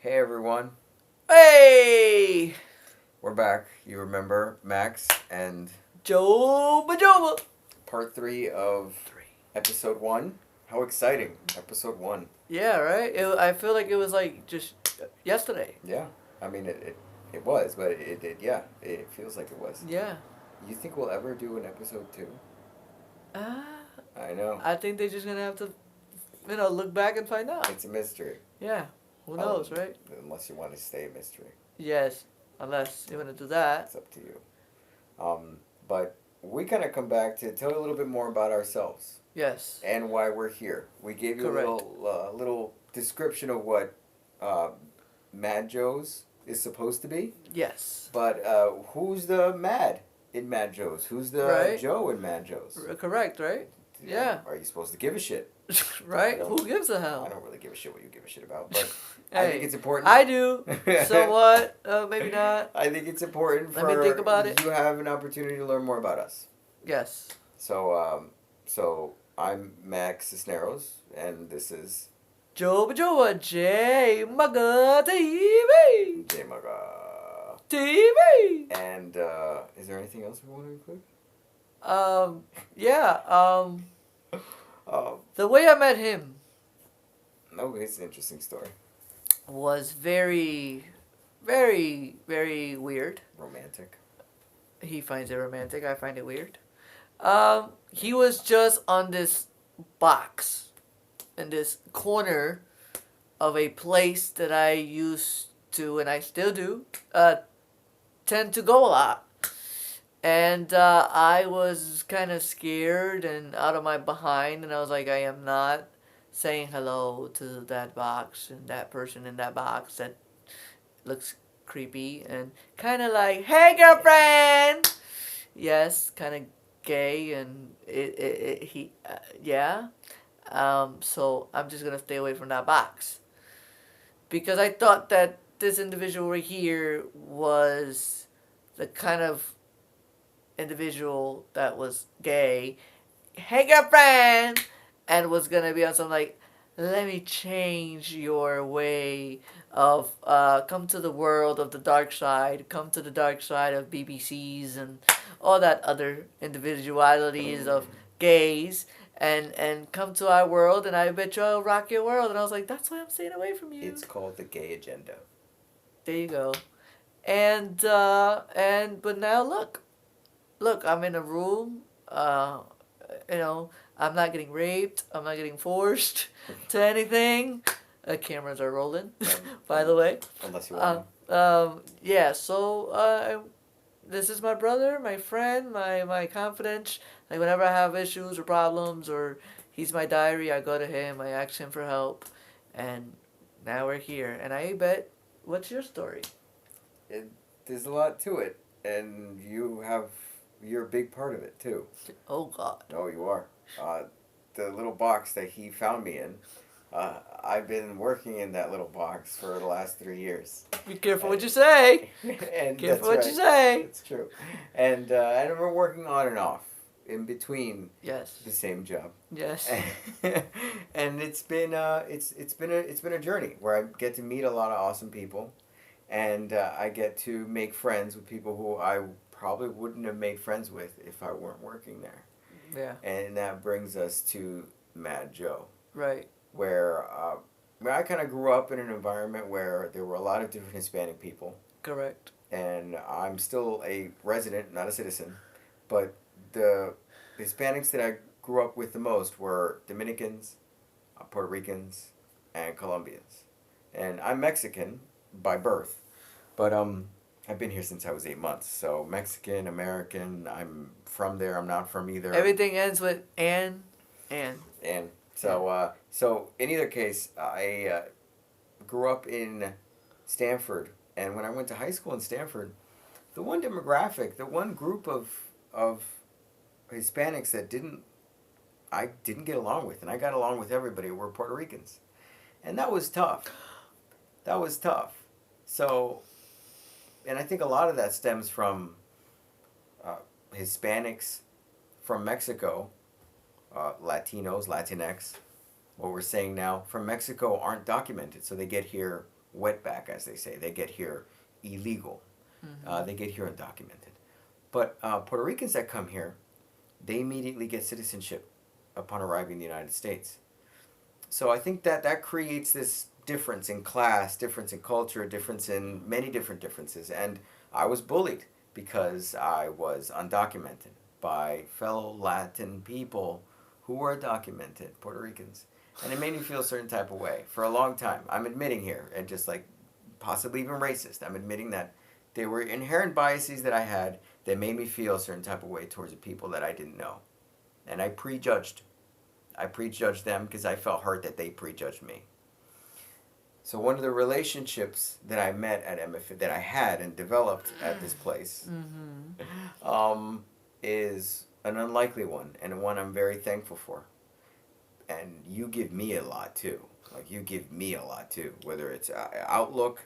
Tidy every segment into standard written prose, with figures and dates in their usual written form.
Hey everyone, Hey! we're back. You remember Max and Joba! part 3 of episode 1? How exciting! Episode 1. Yeah, right? I feel like it was like just yesterday. Yeah, I mean it was, but yeah, it feels like it was. Yeah. You think we'll ever do an episode 2? Uh, I know. I think they're just gonna have to, look back and find out. It's a mystery. Yeah. Who Um, knows, right? Unless you want to stay a mystery. Yes. Unless you want to do that. It's up to you. But we kind of come back to tell you a little bit more about ourselves. Yes. And why we're here. We gave you Correct. a little description of what Mad Joe's is supposed to be. Yes. But who's the Mad in Mad Joe's? Who's the Right. Joe in Mad Joe's? Correct, right? Yeah. Are you supposed to give a shit? Right? I Who gives a I hell? don't really give a shit what you give a shit about, but Hey, I think it's important. I do. Somewhat. Maybe not. I think it's important Let me think about it. you have an opportunity to learn more about us. Yes. So I'm Max Cisneros, and this is Joba, J Mugga TV. J Maga. TV. And is there anything else we want to include? Yeah. Oh, The way I met him no, it's an interesting story. was very, very, very weird. Romantic. He finds it romantic. I find it weird. He was just on this box in this corner of a place that I used to, and I still do, tend to go a lot. And I was kind of scared and out of my behind, and I was like, I am not saying hello to that box and that person in that box that looks creepy and kind of like, hey, girlfriend! Yes, kind of gay, and yeah. So I'm just going to stay away from that box. Because I thought that this individual right here was the kind of individual that was gay, hey girlfriend, and was gonna be on some like, let me change your way of come to the world of the dark side, come to the dark side of BBCs and all that other individualities of gays, and come to our world, and I bet you I'll rock your world. And I was like, that's why I'm staying away from you. It's called the gay agenda. There you go. And but now look, I'm in a room. I'm not getting raped. I'm not getting forced to anything. Cameras are rolling, by the way. Unless you want. Yeah. So this is my brother, my friend, my confidant. Like whenever I have issues or problems, or he's my diary, I go to him. I ask him for help, and now we're here. And I bet, what's your story? There's a lot to it, and you're a big part of it too. Oh God. Oh, you are. The little box that he found me in. I've been working in that little box for the last 3 years. Be careful what you say. And Careful that's what you say. It's true. And I've been working on and off in between Yes. the same job. Yes. And it's been a journey where I get to meet a lot of awesome people, and I get to make friends with people who I probably wouldn't have made friends with if I weren't working there. Yeah. And that brings us to Mad Joe, Right. where I kind of grew up in an environment where there were a lot of different Hispanic people, Correct. and I'm still a resident, not a citizen, but the Hispanics that I grew up with the most were Dominicans, Puerto Ricans, and Colombians. And I'm Mexican by birth, but I've been here since I was 8 months. So Mexican, American, I'm from there. I'm not from either. Everything ends with and. And so in either case, I grew up in Stanford, and when I went to high school in Stanford, the one demographic, the one group of Hispanics that I didn't get along with, and I got along with everybody, were Puerto Ricans, and that was tough. That was tough. So, and I think a lot of that stems from Hispanics from Mexico, Latinos, Latinx, what we're saying now, from Mexico aren't documented. So they get here wetback, as they say. They get here illegal. Mm-hmm. They get here undocumented. But Puerto Ricans that come here, they immediately get citizenship upon arriving in the United States. So I think that creates this difference in class, difference in culture, difference in many different differences. And I was bullied because I was undocumented by fellow Latin people who were documented, Puerto Ricans. And it made me feel a certain type of way for a long time. I'm admitting here, and just like possibly even racist, I'm admitting that there were inherent biases that I had that made me feel a certain type of way towards the people that I didn't know. And I prejudged. I prejudged them because I felt hurt that they prejudged me. So one of the relationships that I met at MFA, that I had and developed at this place, is an unlikely one, and one I'm very thankful for. And you give me a lot too. Like, you give me a lot too. Whether it's outlook,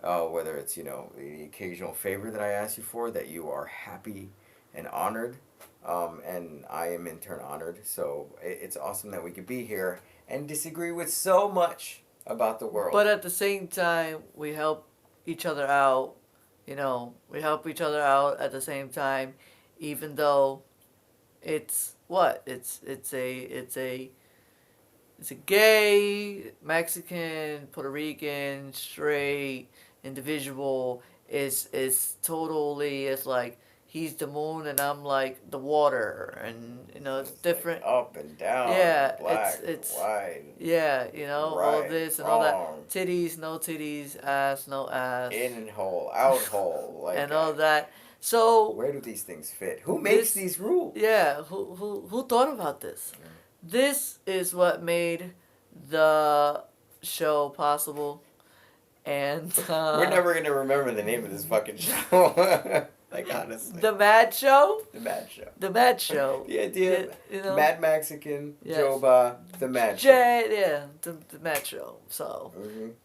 whether it's, the occasional favor that I ask you for, that you are happy and honored. And I am in turn honored. So it's awesome that we could be here and disagree with so much about the world. But at the same time, we help each other out. We help each other out at the same time, even though it's what it's a gay Mexican, Puerto Rican, straight individual. Is totally, it's like he's the moon and I'm like the water, and it's different. Like up and down. Yeah, black, it's white. yeah, all Right, this and wrong. all that. Titties, no titties, ass, no ass. In and hole, out hole, like and all that. So where do these things fit? Who makes these rules? Yeah, who thought about this? This is what made the show possible, and we're never gonna remember the name of this fucking show. Like, honestly. The Mad Show? The Mad Show. The Mad Show. The idea, Mad Mexican, Yes. Joba, The Mad Show. Yeah, the Mad Show. So,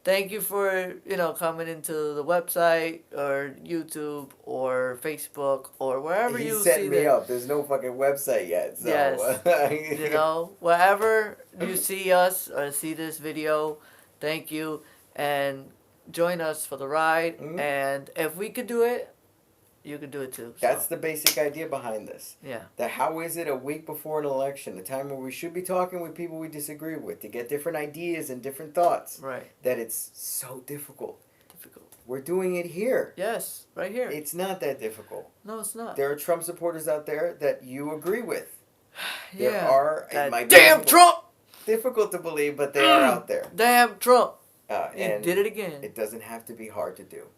thank you for, coming into the website, or YouTube, or Facebook, or wherever you see He's setting me up. There's no fucking website yet. So. Yes. Wherever you see us or see this video, thank you. And join us for the ride. And if we could do it, you can do it too. So. That's the basic idea behind this. Yeah. That how is it a week before an election, a time where we should be talking with people we disagree with to get different ideas and different thoughts. Right. That it's so difficult. We're doing it here. Yes, right here. It's not that difficult. No, it's not. There are Trump supporters out there that you agree with. Yeah. There are. That it might damn be Trump! difficult to believe, but they are out there. Damn Trump! He And did it again. It doesn't have to be hard to do.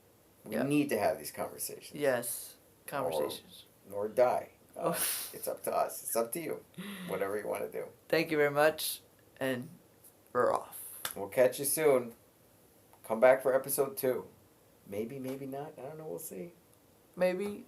We need to have these conversations. Yes. Conversations. Nor die. It's up to us. It's up to you. Whatever you want to do. Thank you very much. And we're off. We'll catch you soon. Come back for episode 2. Maybe, maybe not. I don't know. We'll see. Maybe.